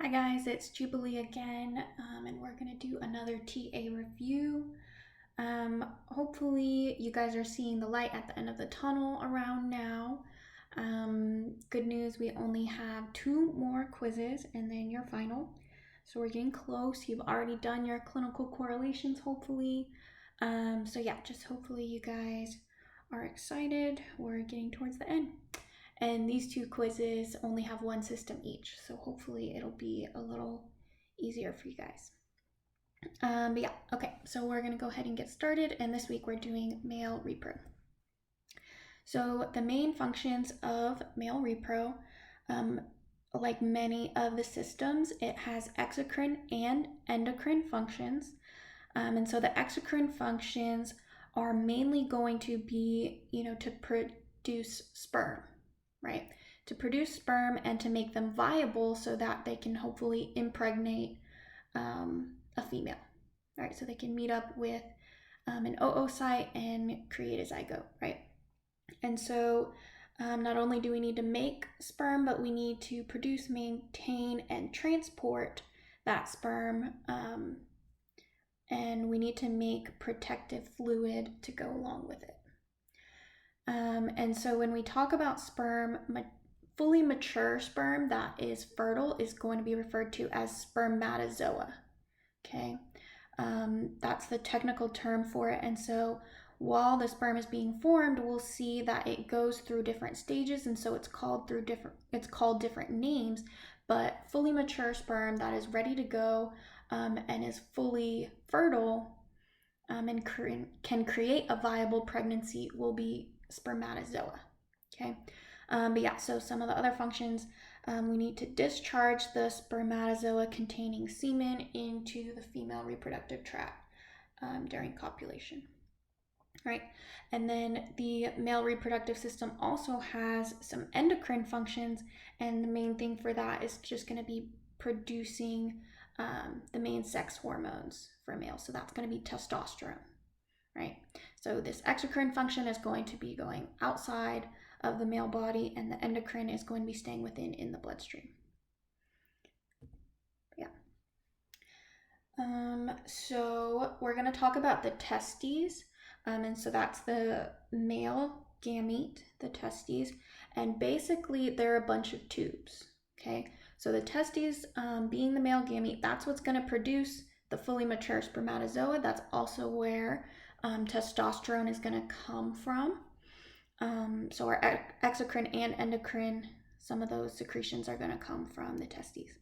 Hi guys, it's Jubilee again, and we're going to do another TA review. Hopefully you guys are seeing the light at the end of the tunnel around now. Good news, we only have 2 more quizzes and then your final. So we're getting close. You've already done your clinical correlations, hopefully. So yeah, just hopefully you guys are excited. We're getting towards the end. And these 2 quizzes only have 1 system each, so hopefully it'll be a little easier for you guys. But yeah, okay, so we're gonna go ahead and get started, and this week we're doing male repro. So the main functions of male repro, like many of the systems, it has exocrine and endocrine functions. And so the exocrine functions are mainly going to be, to produce sperm, right? To produce sperm and to make them viable so that they can hopefully impregnate a female, right? So they can meet up with an oocyte and create a zygote, right? And so not only do we need to make sperm, but we need to produce, maintain, and transport that sperm, and we need to make protective fluid to go along with it. And so when we talk about sperm, fully mature sperm that is fertile is going to be referred to as spermatozoa, okay? That's the technical term for it. And so while the sperm is being formed, we'll see that it goes through different stages, and so it's called different names, but fully mature sperm that is ready to go and is fully fertile and can create a viable pregnancy will be spermatozoa, okay? But yeah, so some of the other functions, we need to discharge the spermatozoa containing semen into the female reproductive tract during copulation, right? And then the male reproductive system also has some endocrine functions, and the main thing for that is just going to be producing the main sex hormones for males. So that's going to be testosterone, right? So this exocrine function is going to be going outside of the male body, and the endocrine is going to be staying within in the bloodstream. Yeah. So we're going to talk about the testes, and so that's the male gamete, the testes, and basically they're a bunch of tubes, okay? So the testes, being the male gamete, that's what's going to produce the fully mature spermatozoa. That's also where testosterone is going to come from. So our exocrine and endocrine, some of those secretions are going to come from the testes.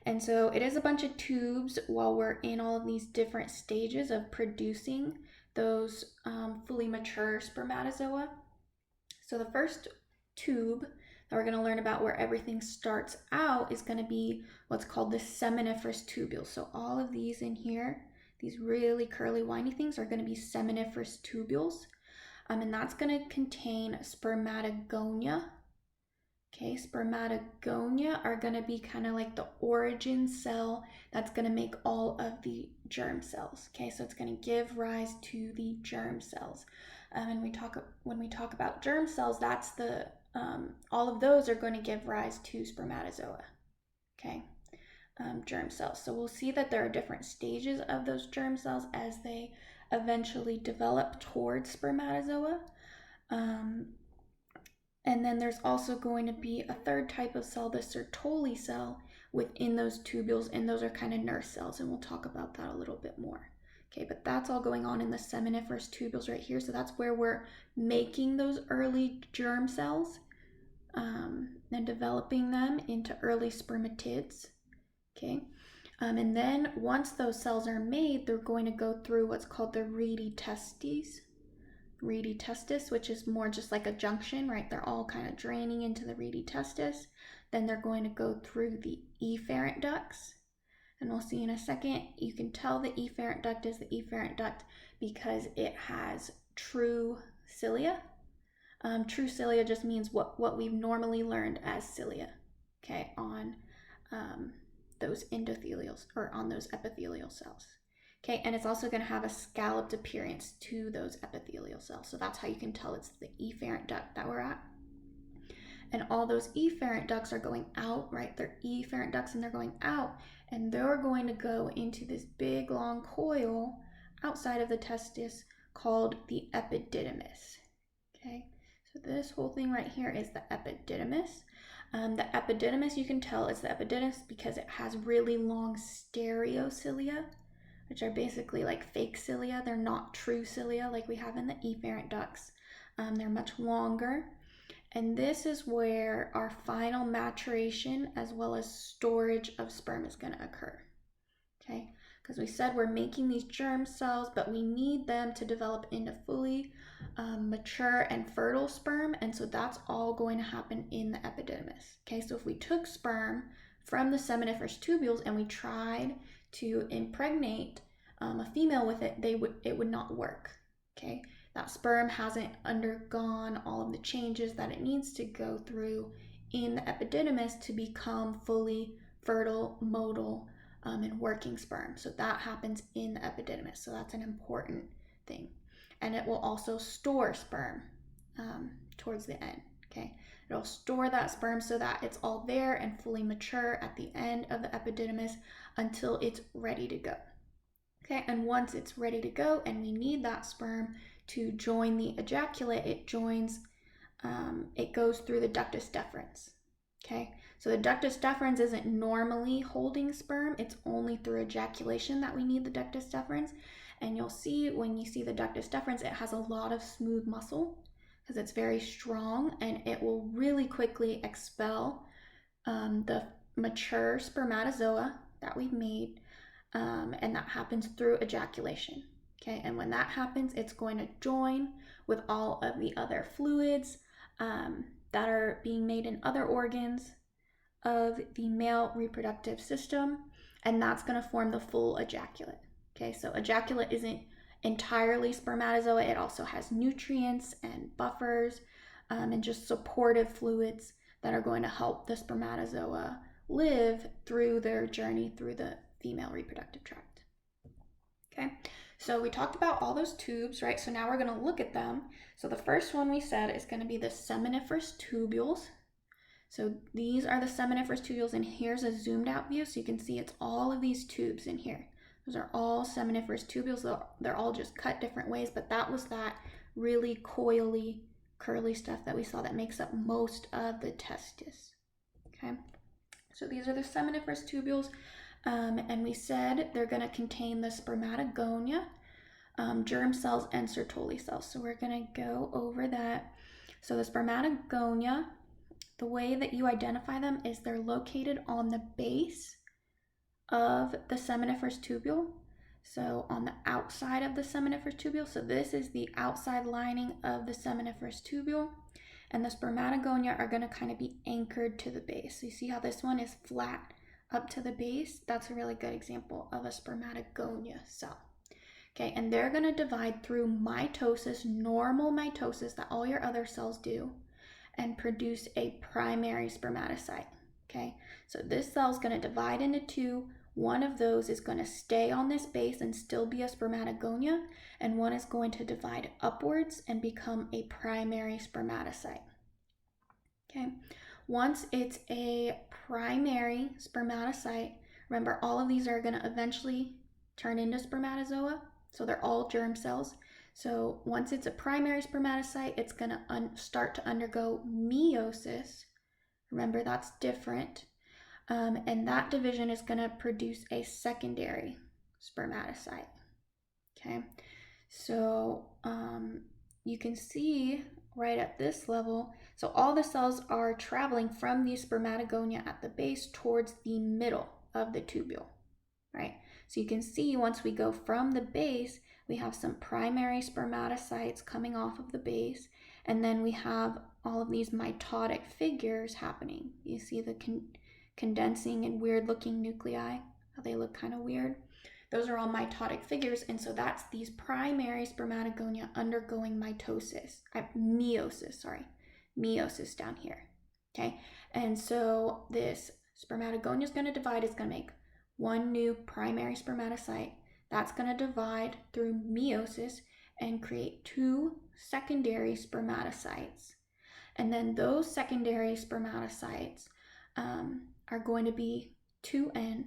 And so it is a bunch of tubes while we're in all of these different stages of producing those fully mature spermatozoa. So the first tube that we're going to learn about where everything starts out is going to be what's called the seminiferous tubule. So all of these in here, these really curly windy things, are going to be seminiferous tubules. And that's going to contain spermatogonia. Okay, spermatogonia are going to be kind of like the origin cell that's going to make all of the germ cells. Okay, so it's going to give rise to the germ cells. And when we talk about germ cells, that's the all of those are going to give rise to spermatozoa. Okay, germ cells. So we'll see that there are different stages of those germ cells as they eventually develop towards spermatozoa. And then there's also going to be a third type of cell, the Sertoli cell, within those tubules, and those are kind of nurse cells, and we'll talk about that a little bit more. Okay, but that's all going on in the seminiferous tubules right here, so that's where we're making those early germ cells and developing them into early spermatids. Okay, and then once those cells are made, they're going to go through what's called the rete testis, which is more just like a junction, right? They're all kind of draining into the rete testis. Then they're going to go through the efferent ducts, and we'll see in a second. You can tell the efferent duct is the efferent duct because it has true cilia. True cilia just means what we've normally learned as cilia, okay, on those endothelials or on those epithelial cells. Okay, and it's also going to have a scalloped appearance to those epithelial cells. So that's how you can tell it's the efferent duct that we're at. and all those efferent ducts are going out, right? They're efferent ducts and they're going out, and they're going to go into this big long coil outside of the testis called the epididymis. Okay, so this whole thing right here is the epididymis. The epididymis, you can tell it's the epididymis because it has really long stereocilia, which are basically like fake cilia. They're not true cilia like we have in the efferent ducts. They're much longer. And this is where our final maturation as well as storage of sperm is going to occur. Okay, because we said we're making these germ cells, but we need them to develop into fully mature and fertile sperm, and so that's all going to happen in the epididymis. Okay, so if we took sperm from the seminiferous tubules and we tried to impregnate a female with it, it would not work. Okay, that sperm hasn't undergone all of the changes that it needs to go through in the epididymis to become fully fertile, motile, and working sperm. So that happens in the epididymis. So that's an important thing. And it will also store sperm towards the end. Okay, it'll store that sperm so that it's all there and fully mature at the end of the epididymis until it's ready to go. Okay, and once it's ready to go and we need that sperm to join the ejaculate, it goes through the ductus deferens. Okay, so the ductus deferens isn't normally holding sperm. It's only through ejaculation that we need the ductus deferens. And you'll see when you see the ductus deferens, it has a lot of smooth muscle because it's very strong, and it will really quickly expel the mature spermatozoa that we've made, and that happens through ejaculation. Okay, and when that happens, it's going to join with all of the other fluids that are being made in other organs of the male reproductive system, and that's going to form the full ejaculate. Okay, so ejaculate isn't entirely spermatozoa. It also has nutrients and buffers and just supportive fluids that are going to help the spermatozoa live through their journey through the female reproductive tract. Okay, so we talked about all those tubes, right? So now we're going to look at them. So the first one we said is going to be the seminiferous tubules. So these are the seminiferous tubules, and here's a zoomed out view so you can see it's all of these tubes in here. Those are all seminiferous tubules. They're all just cut different ways, but that was that really coily, curly stuff that we saw that makes up most of the testis. Okay, so these are the seminiferous tubules, and we said they're going to contain the spermatogonia, germ cells, and Sertoli cells. So we're going to go over that. So the spermatogonia, the way that you identify them is they're located on the base of the seminiferous tubule. So on the outside of the seminiferous tubule. So this is the outside lining of the seminiferous tubule. And the spermatogonia are going to kind of be anchored to the base. So you see how this one is flat up to the base? That's a really good example of a spermatogonia cell. Okay, and they're going to divide through mitosis, normal mitosis that all your other cells do, and produce a primary spermatocyte. Okay, so this cell is going to divide into two. One of those is going to stay on this base and still be a spermatogonia, and one is going to divide upwards and become a primary spermatocyte. Okay, once it's a primary spermatocyte, remember all of these are going to eventually turn into spermatozoa, so they're all germ cells. So once it's a primary spermatocyte, it's going to start to undergo meiosis. Remember, that's different. And that division is going to produce a secondary spermatocyte. Okay, so you can see right at this level, so all the cells are traveling from the spermatogonia at the base towards the middle of the tubule, right? So you can see once we go from the base, we have some primary spermatocytes coming off of the base, and then we have all of these mitotic figures happening. You see the condensing and weird looking nuclei, how they look kind of weird. Those are all mitotic figures, and so that's these primary spermatogonia undergoing meiosis down here. Okay, and so this spermatogonia is going to divide. It's going to make one new primary spermatocyte. That's going to divide through meiosis and create two secondary spermatocytes. And then those secondary spermatocytes are going to be 2N,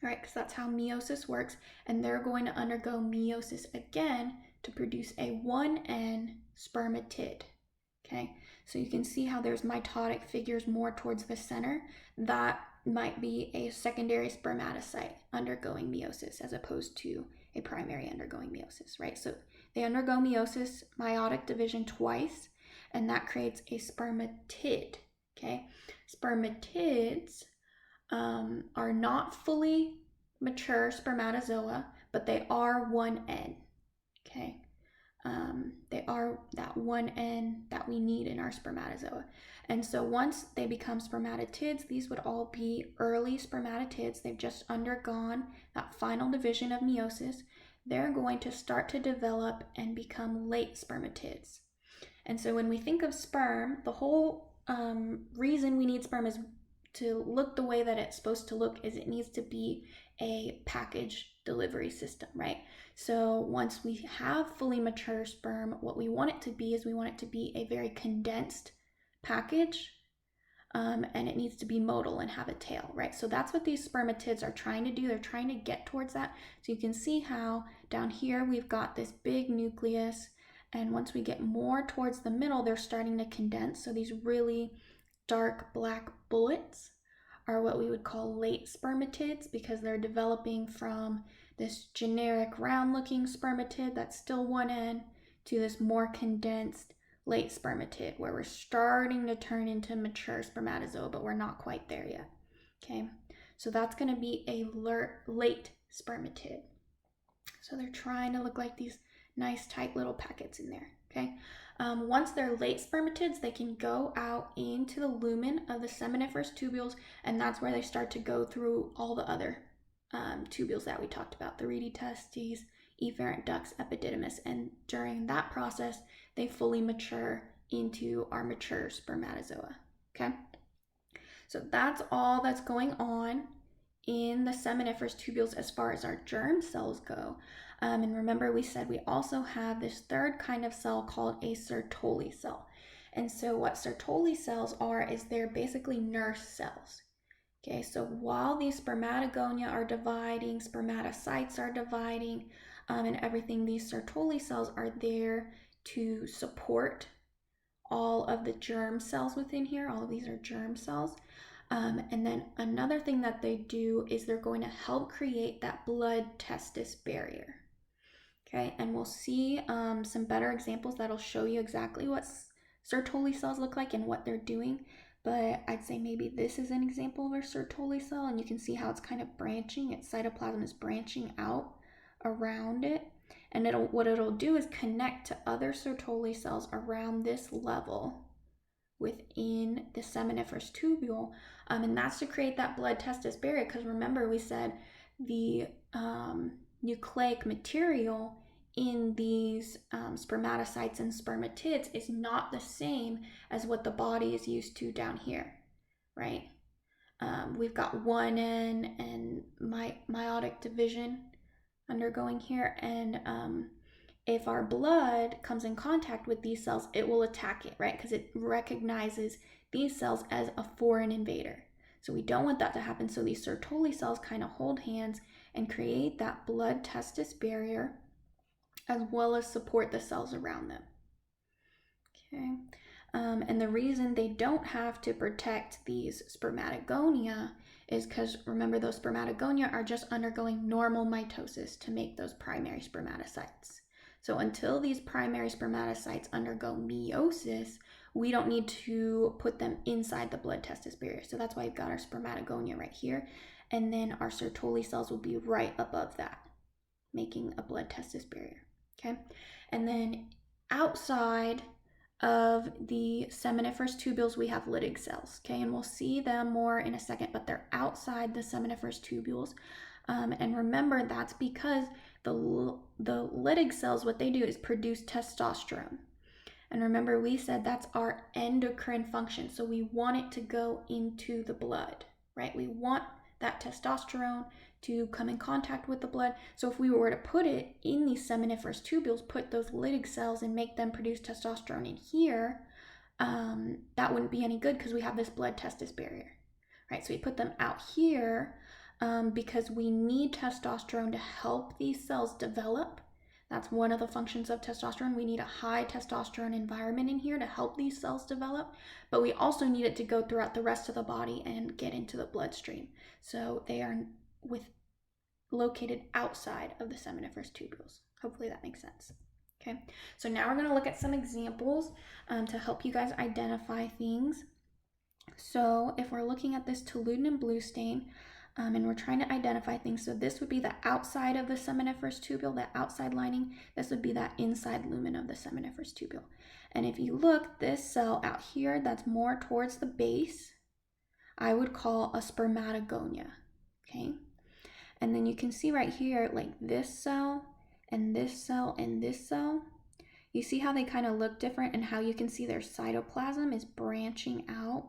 right? Because that's how meiosis works. And they're going to undergo meiosis again to produce a 1N spermatid. Okay, so you can see how there's mitotic figures more towards the center. That might be a secondary spermatocyte undergoing meiosis as opposed to a primary undergoing meiosis, right? So they undergo meiosis, meiotic division twice, and that creates a spermatid, okay? Spermatids are not fully mature spermatozoa, but they are 1N, okay? They are that 1N that we need in our spermatozoa. And so once they become spermatids, these would all be early spermatids. They've just undergone that final division of meiosis. They're going to start to develop and become late spermatids. And so when we think of sperm, the whole reason we need sperm is to look the way that it's supposed to look is it needs to be a package delivery system, right? So once we have fully mature sperm, what we want it to be is we want it to be a very condensed package, and it needs to be motile and have a tail, right? So that's what these spermatids are trying to do. They're trying to get towards that. So you can see how down here we've got this big nucleus, and once we get more towards the middle, they're starting to condense. So these really dark black bullets are what we would call late spermatids because they're developing from this generic round looking spermatid that's still 1N to this more condensed late spermatid where we're starting to turn into mature spermatozoa, but we're not quite there yet. Okay, so that's going to be a late spermatid. So they're trying to look like these nice tight little packets in there. Okay, once they're late spermatids, they can go out into the lumen of the seminiferous tubules, and that's where they start to go through all the other tubules that we talked about, the reedy testes, efferent ducts, epididymis, and during that process, they fully mature into our mature spermatozoa, okay? So that's all that's going on in the seminiferous tubules as far as our germ cells go. And remember, we said we also have this third kind of cell called a Sertoli cell. And so what Sertoli cells are is they're basically nurse cells. Okay, so while these spermatogonia are dividing, spermatocytes are dividing, and everything, these Sertoli cells are there to support all of the germ cells within here. All of these are germ cells. And then another thing that they do is they're going to help create that blood-testis barrier. Okay, and we'll see some better examples that'll show you exactly what Sertoli cells look like and what they're doing. But I'd say maybe this is an example of a Sertoli cell, and you can see how it's kind of branching. Its cytoplasm is branching out around it. And what it'll do is connect to other Sertoli cells around this level within the seminiferous tubule. And that's to create that blood-testis barrier, because remember we said the nucleic material in these spermatocytes and spermatids is not the same as what the body is used to down here, right? We've got 1N and meiotic division undergoing here, and if our blood comes in contact with these cells, it will attack it, right? Because it recognizes these cells as a foreign invader. So we don't want that to happen. So these Sertoli cells kind of hold hands and create that blood-testis barrier as well as support the cells around them. Okay, and the reason they don't have to protect these spermatogonia is because, remember, those spermatogonia are just undergoing normal mitosis to make those primary spermatocytes. So until these primary spermatocytes undergo meiosis, we don't need to put them inside the blood-testis barrier. So that's why we've got our spermatogonia right here, and then our Sertoli cells will be right above that, making a blood-testis barrier. Okay, and then outside of the seminiferous tubules, we have Leydig cells. Okay, and we'll see them more in a second, but they're outside the seminiferous tubules. And remember, that's because the Leydig cells, what they do is produce testosterone. And remember, we said that's our endocrine function. So we want it to go into the blood, right? We want that testosterone to come in contact with the blood. So if we were to put it in these seminiferous tubules, put those Leydig cells and make them produce testosterone in here, that wouldn't be any good because we have this blood-testis barrier, right? So we put them out here because we need testosterone to help these cells develop. That's one of the functions of testosterone. We need a high testosterone environment in here to help these cells develop, but we also need it to go throughout the rest of the body and get into the bloodstream. So they are located outside of the seminiferous tubules. Hopefully that makes sense. Okay, so now we're going to look at some examples to help you guys identify things. So if we're looking at this toluidine and blue stain, and we're trying to identify things, so this would be the outside of the seminiferous tubule, that outside lining. This would be that inside lumen of the seminiferous tubule. And if you look, this cell out here that's more towards the base, I would call a spermatogonia, okay? And then you can see right here, like this cell and this cell and this cell, you see how they kind of look different and how you can see their cytoplasm is branching out,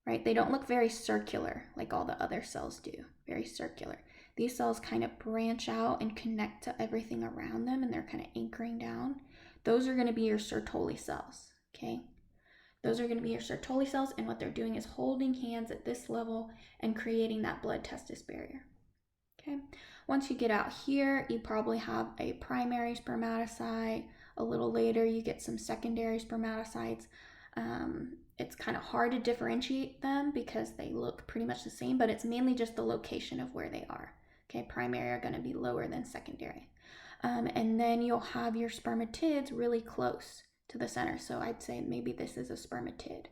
right? They don't look very circular like all the other cells do, very circular. These cells kind of branch out and connect to everything around them, and they're kind of anchoring down. Those are going to be your Sertoli cells, okay? Those are going to be your Sertoli cells, and what they're doing is holding hands at this level and creating that blood-testis barrier. Okay. Once you get out here, you probably have a primary spermatocyte. A little later, you get some secondary spermatocytes. It's kind of hard to differentiate them because they look pretty much the same, but it's mainly just the location of where they are. Okay, primary are going to be lower than secondary. And then you'll have your spermatids really close to the center. So I'd say maybe this is a spermatid.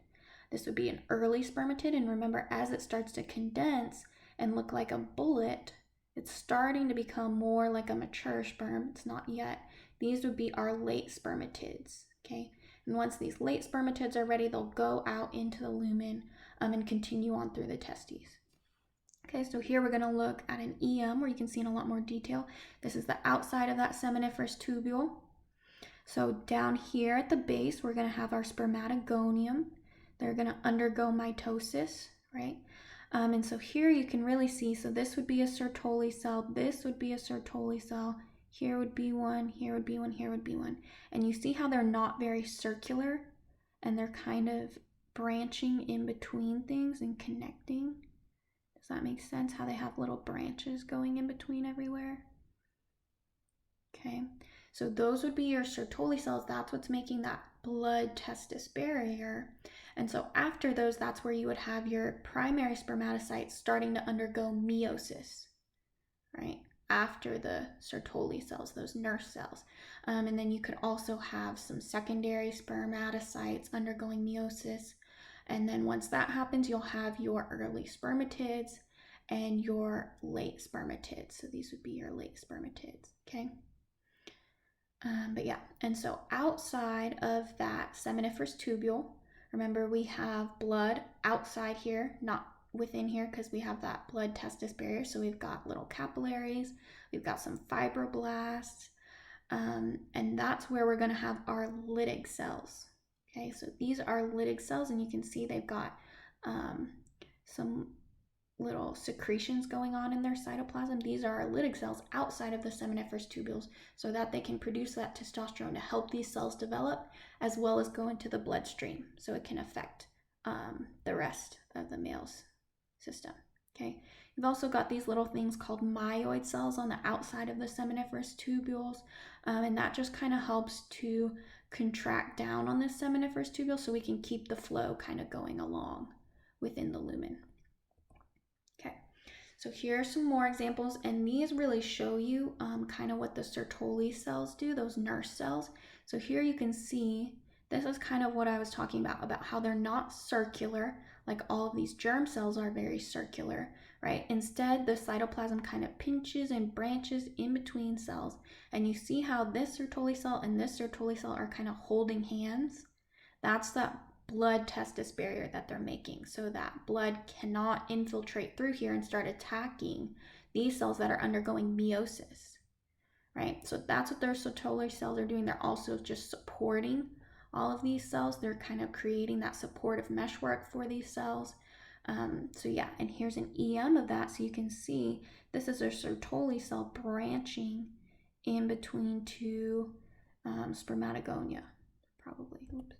This would be an early spermatid, and remember, as it starts to condense and look like a bullet, it's starting to become more like a mature sperm. It's not yet. These would be our late spermatids, okay? And once these late spermatids are ready, they'll go out into the lumen and continue on through the testes. Okay, so here we're going to look at an EM where you can see in a lot more detail. This is the outside of that seminiferous tubule. So down here at the base, we're going to have our spermatogonium. They're going to undergo mitosis, right? And so here you can really see, so this would be a Sertoli cell, this would be a Sertoli cell, here would be one, here would be one, here would be one. And you see how they're not very circular and they're kind of branching in between things and connecting. Does that make sense? How they have little branches going in between everywhere? Okay, so those would be your Sertoli cells. That's what's making that blood-testis barrier. And so after those, that's where you would have your primary spermatocytes starting to undergo meiosis, right? After the Sertoli cells, those nurse cells. And then you could also have some secondary spermatocytes undergoing meiosis. And then once that happens, you'll have your early spermatids and your late spermatids. So these would be your late spermatids, okay? But yeah, and so outside of that seminiferous tubule, remember we have blood outside here, not within here, because we have that blood-testis barrier. So we've got little capillaries, we've got some fibroblasts, and that's where we're going to have our lytic cells. Okay, so these are lytic cells, and you can see they've got some little secretions going on in their cytoplasm. These are our lytic cells outside of the seminiferous tubules so that they can produce that testosterone to help these cells develop as well as go into the bloodstream so it can affect the rest of the male's system. Okay, you've also got these little things called myoid cells on the outside of the seminiferous tubules, and that just kind of helps to contract down on this seminiferous tubule so we can keep the flow kind of going along within the lumen. So here are some more examples, and these really show you kind of what the Sertoli cells do, those nurse cells. So here you can see, this is kind of what I was talking about how they're not circular, like all of these germ cells are very circular, right? Instead, the cytoplasm kind of pinches and branches in between cells, and you see how this Sertoli cell and this Sertoli cell are kind of holding hands. That's that blood-testis barrier that they're making, so that blood cannot infiltrate through here and start attacking these cells that are undergoing meiosis, right? So that's what their Sertoli cells are doing. They're also just supporting all of these cells. They're kind of creating that supportive meshwork for these cells. So yeah, and here's an EM of that, so you can see this is a Sertoli cell branching in between two spermatogonia, probably. Oops.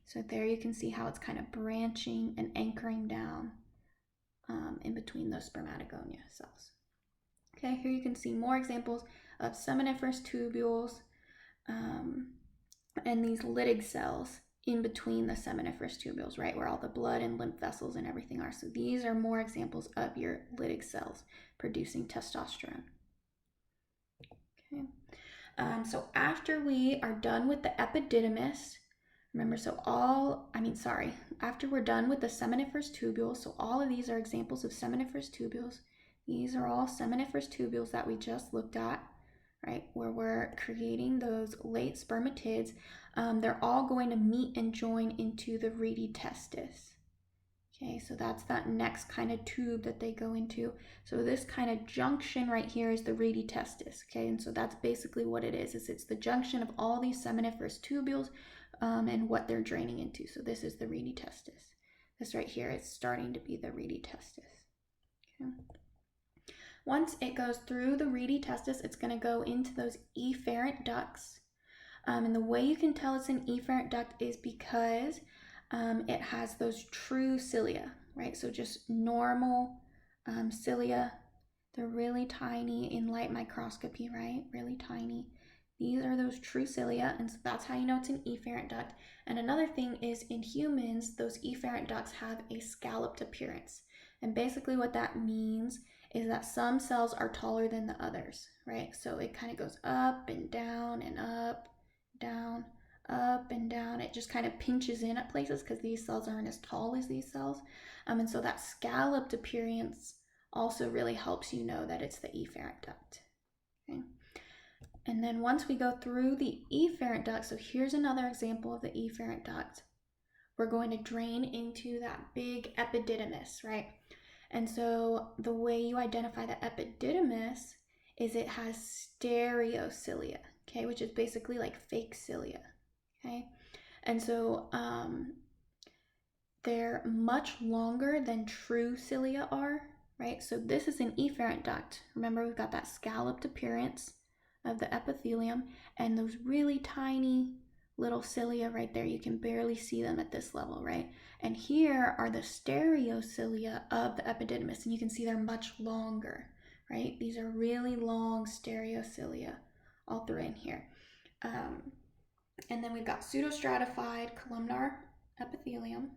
So there you can see how it's kind of branching and anchoring down in between those spermatogonia cells. Okay, here you can see more examples of seminiferous tubules and these lytic cells in between the seminiferous tubules, right, where all the blood and lymph vessels and everything are. So these are more examples of your lytic cells producing testosterone. Okay. So after we are done with the epididymis, remember, after we're done with the seminiferous tubules, so all of these are examples of seminiferous tubules. These are all seminiferous tubules that we just looked at, right, where we're creating those late spermatids. They're all going to meet and join into the reedy testis. Okay, so that's that next kind of tube that they go into. So this kind of junction right here is the reedy testis. Okay, and so that's basically what it is it's the junction of all these seminiferous tubules and what they're draining into. So this is the reedy testis. This right here is starting to be the reedy testis. Okay. Once it goes through the reedy testis, it's going to go into those efferent ducts. And the way you can tell it's an efferent duct is because it has those true cilia, right? So just normal cilia. They're really tiny in light microscopy, right? Really tiny. These are those true cilia, and so that's how you know it's an efferent duct. And another thing is in humans, those efferent ducts have a scalloped appearance. And basically what that means is that some cells are taller than the others, right? So it kind of goes up and down and up, down, up and down. It just kind of pinches in at places because these cells aren't as tall as these cells. And so that scalloped appearance also really helps you know that it's the efferent duct. Okay. And then once we go through the efferent duct, so here's another example of the efferent duct. We're going to drain into that big epididymis, right? And so the way you identify the epididymis is it has stereocilia, okay, which is basically like fake cilia, okay? And so they're much longer than true cilia are, right? So this is an efferent duct. Remember, we've got that scalloped appearance of the epithelium and those really tiny little cilia right there. You can barely see them at this level, right? And here are the stereocilia of the epididymis, and you can see they're much longer, right? These are really long stereocilia all through in here. And then we've got pseudostratified columnar epithelium.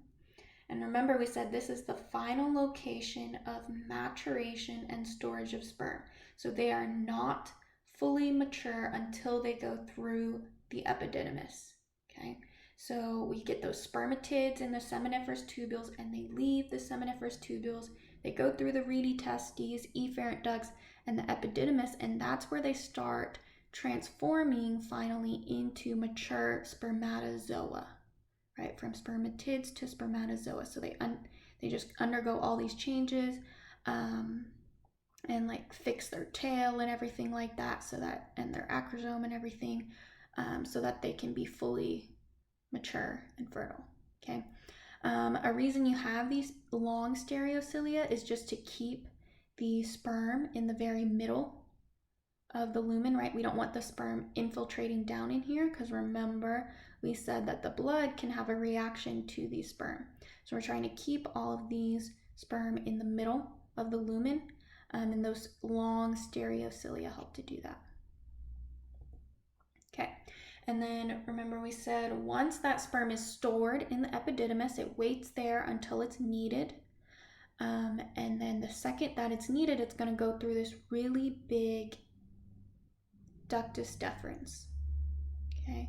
And remember, we said this is the final location of maturation and storage of sperm. So they are not fully mature until they go through the epididymis, okay? So we get those spermatids in the seminiferous tubules, and they leave the seminiferous tubules. They go through the reedy testes, efferent ducts, and the epididymis, and that's where they start transforming finally into mature spermatozoa, right? From spermatids to spermatozoa. So they just undergo all these changes and like fix their tail and everything like that, so that, and their acrosome and everything, so that they can be fully mature and fertile. Okay. A reason you have these long stereocilia is just to keep the sperm in the very middle of the lumen, right? We don't want the sperm infiltrating down in here because remember we said that the blood can have a reaction to the sperm. So we're trying to keep all of these sperm in the middle of the lumen, and those long stereocilia help to do that. Okay, and then remember we said once that sperm is stored in the epididymis, it waits there until it's needed. And then the second that it's needed, it's going to go through this really big ductus deferens. Okay,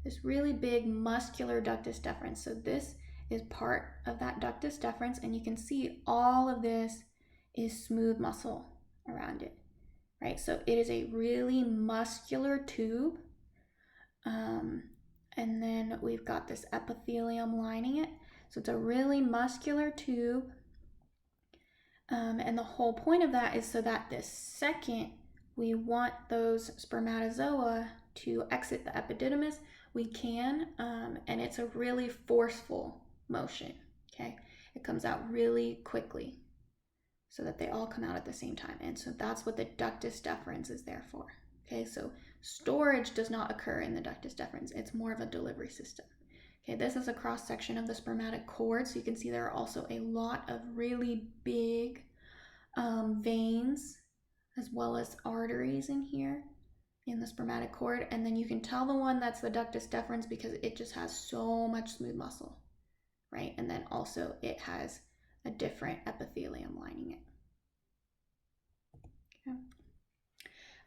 this really big muscular ductus deferens. So this is part of that ductus deferens, and you can see all of this is smooth muscle around it, right? So it is a really muscular tube. And then we've got this epithelium lining it. So it's a really muscular tube. And the whole point of that is so that the second we want those spermatozoa to exit the epididymis, we can, and it's a really forceful motion, okay? It comes out really quickly so that they all come out at the same time. And so that's what the ductus deferens is there for, okay? So storage does not occur in the ductus deferens. It's more of a delivery system, Okay, this is a cross section of the spermatic cord, so you can see there are also a lot of really big veins as well as arteries in here in the spermatic cord, and then you can tell the one that's the ductus deferens because it just has so much smooth muscle, right? And then also it has a different epithelium lining it.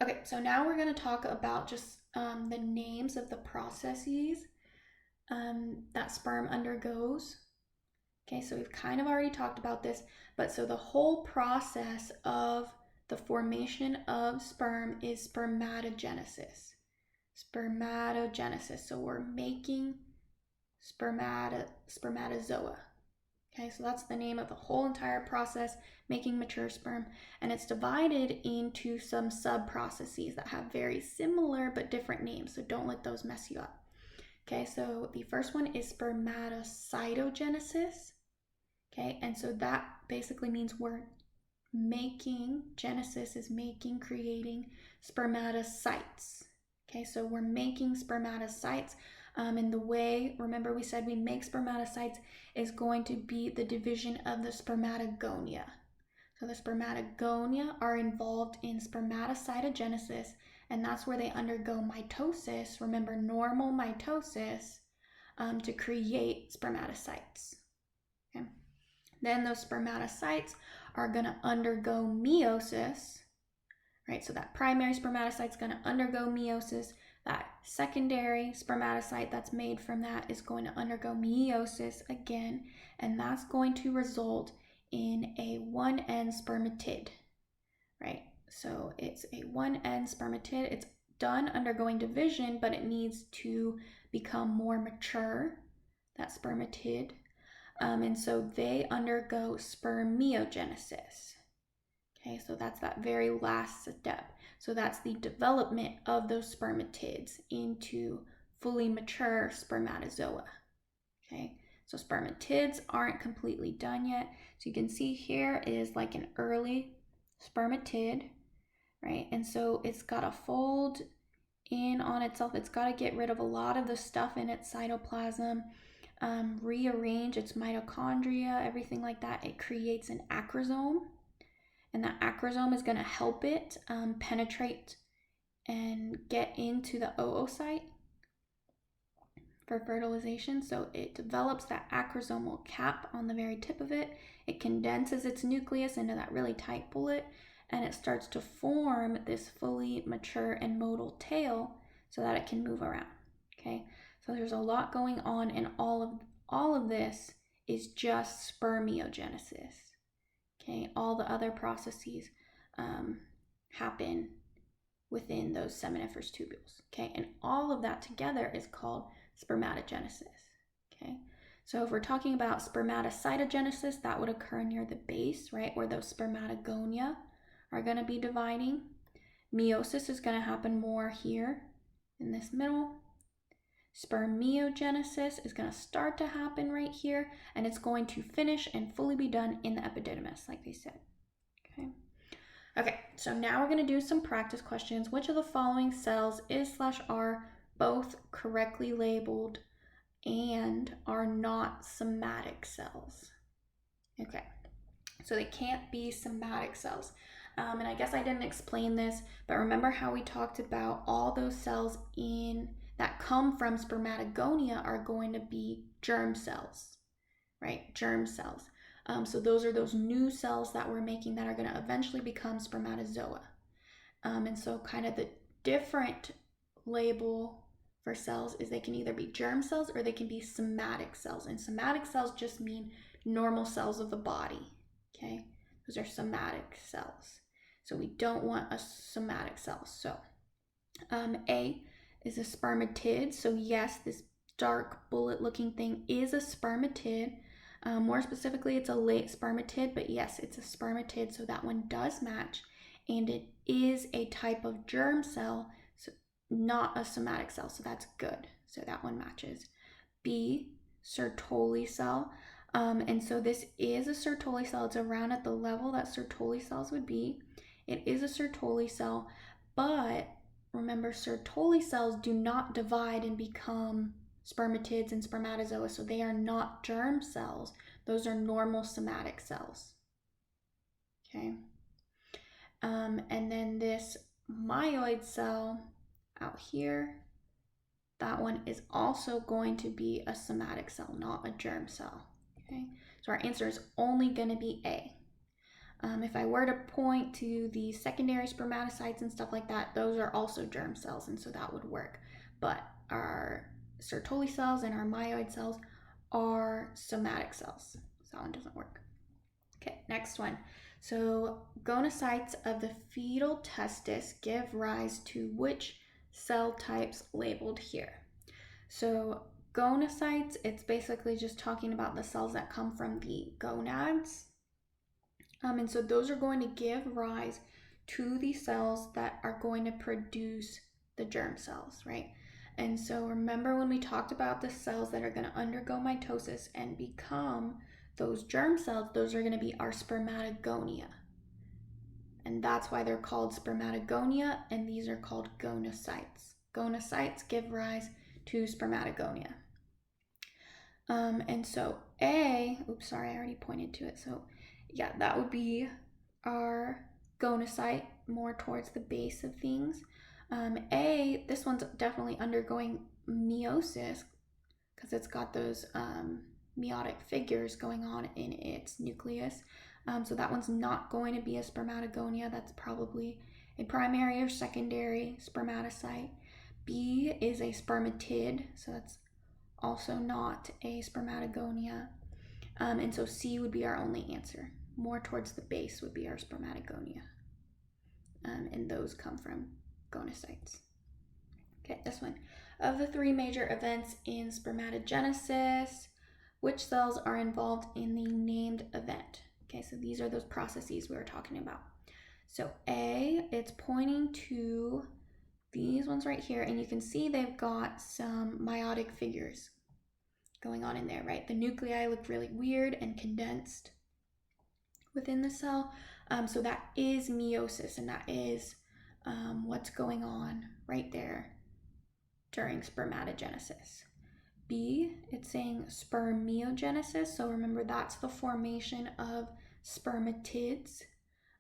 Okay, so now we're going to talk about just the names of the processes that sperm undergoes. Okay, so we've kind of already talked about this, but so the whole process of the formation of sperm is spermatogenesis. Spermatogenesis, so we're making spermatozoa. Okay, so that's the name of the whole entire process, making mature sperm, and it's divided into some sub-processes that have very similar but different names, so don't let those mess you up. Okay, so the first one is spermatocytogenesis. Okay, and so that basically means we're making, Genesis is making, creating spermatocytes. Okay, so we're making spermatocytes. And the way, remember we said we make spermatocytes is going to be the division of the spermatogonia. So the spermatogonia are involved in spermatocytogenesis, and that's where they undergo mitosis, remember normal mitosis, to create spermatocytes. Okay. Then those spermatocytes are going to undergo meiosis, right? So that primary spermatocyte is going to undergo meiosis. That secondary spermatocyte that's made from that is going to undergo meiosis again, and that's going to result in a one-end spermatid, right? So it's a one-end spermatid. It's done undergoing division, but it needs to become more mature, that spermatid. And so they undergo spermiogenesis. Okay, so that's that very last step. So that's the development of those spermatids into fully mature spermatozoa. Okay, so spermatids aren't completely done yet. So you can see here is like an early spermatid, right? And so it's got to fold in on itself. It's got to get rid of a lot of the stuff in its cytoplasm, rearrange its mitochondria, everything like that. It creates an acrosome, and that acrosome is going to help it penetrate and get into the oocyte for fertilization. So it develops that acrosomal cap on the very tip of it. It condenses its nucleus into that really tight bullet, and it starts to form this fully mature and motile tail so that it can move around. Okay, so there's a lot going on, and all of this is just spermiogenesis. Okay, all the other processes happen within those seminiferous tubules. Okay, and all of that together is called spermatogenesis. Okay, so if we're talking about spermatocytogenesis, that would occur near the base, right, where those spermatogonia are going to be dividing. Meiosis is going to happen more here in this middle. Spermiogenesis is going to start to happen right here, and it's going to finish and fully be done in the epididymis, like they said. Okay, so now we're going to do some practice questions. Which of the following cells is/are both correctly labeled and are not somatic cells? Okay, so they can't be somatic cells. And I guess I didn't explain this, but remember how we talked about all those cells that come from spermatogonia are going to be germ cells, right? Germ cells. So those are those new cells that we're making that are going to eventually become spermatozoa. And so kind of the different label for cells is they can either be germ cells or they can be somatic cells. And somatic cells just mean normal cells of the body, okay? Those are somatic cells. So we don't want a somatic cell. So A is a spermatid. So yes, this dark bullet looking thing is a spermatid. More specifically, it's a late spermatid, but yes, it's a spermatid, so that one does match. And it is a type of germ cell, so not a somatic cell, so that's good. So that one matches. B, Sertoli cell. And so this is a Sertoli cell. It's around at the level that Sertoli cells would be. It is a Sertoli cell, but remember, Sertoli cells do not divide and become spermatids and spermatozoa, so they are not germ cells. Those are normal somatic cells. Okay. And then this myoid cell out here, that one is also going to be a somatic cell, not a germ cell. Okay. So our answer is only going to be A. If I were to point to the secondary spermatocytes and stuff like that, those are also germ cells, and so that would work. But our Sertoli cells and our myoid cells are somatic cells, so that one doesn't work. Okay, next one. So gonocytes of the fetal testis give rise to which cell types labeled here? So gonocytes, it's basically just talking about the cells that come from the gonads. And so those are going to give rise to the cells that are going to produce the germ cells, right? And so remember when we talked about the cells that are going to undergo mitosis and become those germ cells, those are going to be our spermatogonia. And that's why they're called spermatogonia, and these are called gonocytes. Gonocytes give rise to spermatogonia. And so I already pointed to it. So yeah, that would be our gonocyte, more towards the base of things. This one's definitely undergoing meiosis because it's got those meiotic figures going on in its nucleus. So that one's not going to be a spermatogonia. That's probably a primary or secondary spermatocyte. B is a spermatid, so that's also not a spermatogonia. And so C would be our only answer. More towards the base would be our spermatogonia. And those come from gonocytes. Okay, this one. Of the three major events in spermatogenesis, which cells are involved in the named event? Okay, so these are those processes we were talking about. So A, it's pointing to these ones right here, and you can see they've got some meiotic figures going on in there, right? The nuclei look really weird and condensed within the cell. So that is meiosis, and that is what's going on right there during spermatogenesis. B, it's saying spermiogenesis. So remember, that's the formation of spermatids,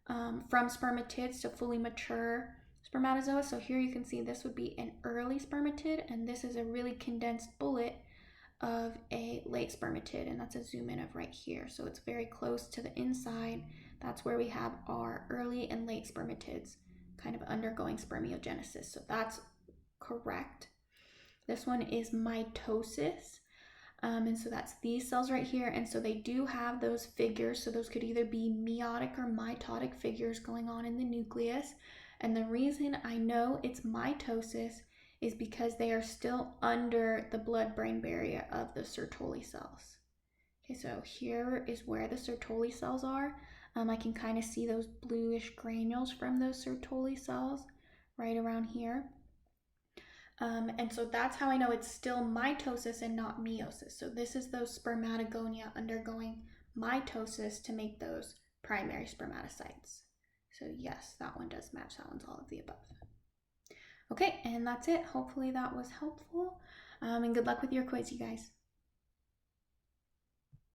from spermatids to fully mature spermatozoa. So here you can see this would be an early spermatid, and this is a really condensed bullet of a late spermatid, and that's a zoom in of right here. So it's very close to the inside. That's where we have our early and late spermatids kind of undergoing spermiogenesis. So that's correct. This one is mitosis. And so that's these cells right here. And so they do have those figures. So those could either be meiotic or mitotic figures going on in the nucleus. And the reason I know it's mitosis is because they are still under the blood-brain barrier of the Sertoli cells. Okay, so here is where the Sertoli cells are. I can kind of see those bluish granules from those Sertoli cells right around here. And so that's how I know it's still mitosis and not meiosis. So this is those spermatogonia undergoing mitosis to make those primary spermatocytes. So yes, that one does match. That one's all of the above. Okay, and that's it. Hopefully that was helpful. And good luck with your quiz, you guys.